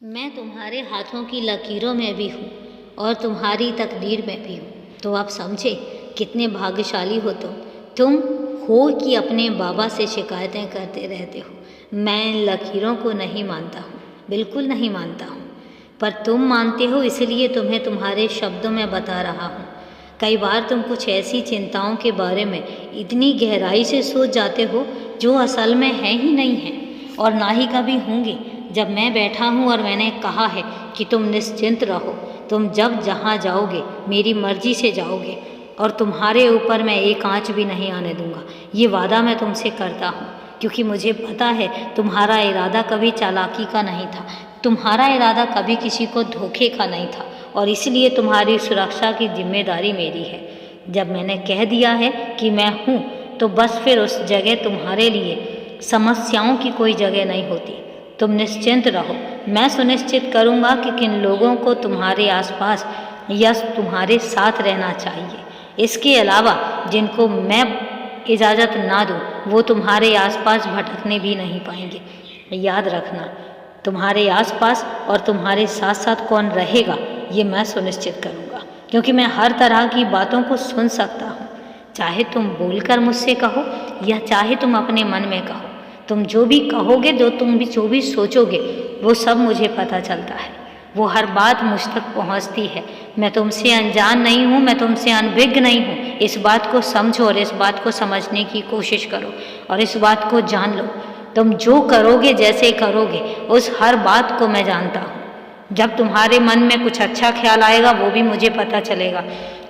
मैं तुम्हारे हाथों की लकीरों में भी हूँ और तुम्हारी तकदीर में भी हूँ। तो आप समझे कितने भाग्यशाली हो तुम हो कि अपने बाबा से शिकायतें करते रहते हो। मैं लकीरों को नहीं मानता हूँ, बिल्कुल नहीं मानता हूँ, पर तुम मानते हो, इसलिए तुम्हें तुम्हारे शब्दों में बता रहा हूँ। कई बार तुम कुछ ऐसी चिंताओं के बारे में इतनी गहराई से सोच जाते हो जो असल में है ही नहीं है और ना ही कभी होंगी। जब मैं बैठा हूँ और मैंने कहा है कि तुम निश्चिंत रहो, तुम जब जहाँ जाओगे मेरी मर्जी से जाओगे और तुम्हारे ऊपर मैं एक आँच भी नहीं आने दूँगा। ये वादा मैं तुमसे करता हूँ, क्योंकि मुझे पता है तुम्हारा इरादा कभी चालाकी का नहीं था, तुम्हारा इरादा कभी किसी को धोखे का नहीं था, और इसलिए तुम्हारी सुरक्षा की जिम्मेदारी मेरी है। जब मैंने कह दिया है कि मैं हूँ, तो बस फिर उस जगह तुम्हारे लिए समस्याओं की कोई जगह नहीं होती। तुम निश्चिंत रहो, मैं सुनिश्चित करूँगा कि किन लोगों को तुम्हारे आसपास या तुम्हारे साथ रहना चाहिए। इसके अलावा जिनको मैं इजाज़त ना दूँ वो तुम्हारे आसपास भटकने भी नहीं पाएंगे। याद रखना, तुम्हारे आसपास और तुम्हारे साथ साथ कौन रहेगा ये मैं सुनिश्चित करूँगा, क्योंकि मैं हर तरह की बातों को सुन सकता हूँ। चाहे तुम बोलकर मुझसे कहो या चाहे तुम अपने मन में कहो, तुम जो भी कहोगे, जो भी सोचोगे, वो सब मुझे पता चलता है। वो हर बात मुझ तक पहुँचती है। मैं तुमसे अनजान नहीं हूँ, मैं तुमसे अनभिज्ञ नहीं हूँ। इस बात को समझो और इस बात को समझने की कोशिश करो और इस बात को जान लो। तुम जो करोगे, जैसे करोगे, उस हर बात को मैं जानता हूँ। जब तुम्हारे मन में कुछ अच्छा ख्याल आएगा वो भी मुझे पता चलेगा,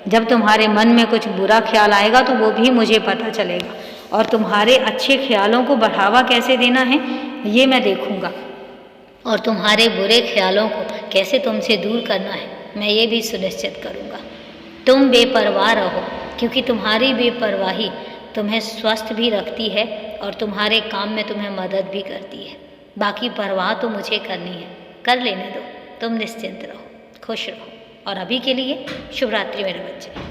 जब तुम्हारे मन में कुछ बुरा ख्याल आएगा तो वो भी मुझे पता चलेगा, और तुम्हारे अच्छे ख्यालों को बढ़ावा कैसे देना है ये मैं देखूँगा, और तुम्हारे बुरे ख्यालों को कैसे तुमसे दूर करना है मैं ये भी सुनिश्चित करूँगा। तुम बेपरवाह रहो, क्योंकि तुम्हारी बेपरवाही तुम्हें स्वस्थ भी रखती है और तुम्हारे काम में तुम्हें मदद भी करती है। बाकी परवाह तो मुझे करनी है, कर लेने दो। तुम निश्चिंत रहो, खुश रहो, और अभी के लिए शुभ रात्रि मेरे बच्चे।